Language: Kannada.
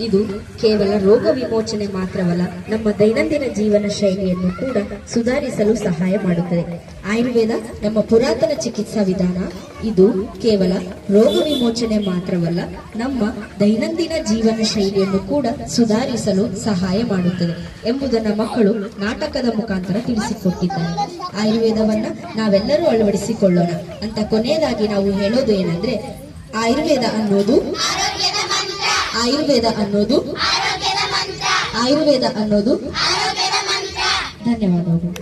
ಇದು ಕೇವಲ ರೋಗ ವಿಮೋಚನೆ ಮಾತ್ರವಲ್ಲ, ನಮ್ಮ ದೈನಂದಿನ ಜೀವನ ಶೈಲಿಯನ್ನು ಕೂಡ ಸುಧಾರಿಸಲು ಸಹಾಯ ಮಾಡುತ್ತದೆ. ಆಯುರ್ವೇದ ನಮ್ಮ ಪುರಾತನ ಚಿಕಿತ್ಸಾ ವಿಧಾನ. ಇದು ಕೇವಲ ರೋಗ ವಿಮೋಚನೆ ಮಾತ್ರವಲ್ಲ, ನಮ್ಮ ದೈನಂದಿನ ಜೀವನ ಶೈಲಿಯನ್ನು ಕೂಡ ಸುಧಾರಿಸಲು ಸಹಾಯ ಮಾಡುತ್ತದೆ ಎಂಬುದನ್ನು ಮಕ್ಕಳು ನಾಟಕದ ಮುಖಾಂತರ ತಿಳಿಸಿಕೊಟ್ಟಿದ್ದಾರೆ. ಆಯುರ್ವೇದವನ್ನ ನಾವೆಲ್ಲರೂ ಅಳವಡಿಸಿಕೊಳ್ಳೋಣ ಅಂತ ಕೊನೆಯದಾಗಿ ನಾವು ಹೇಳೋದು ಏನಂದ್ರೆ, ಆಯುರ್ವೇದ ಅನ್ನೋದು ಧನ್ಯವಾದಗಳು.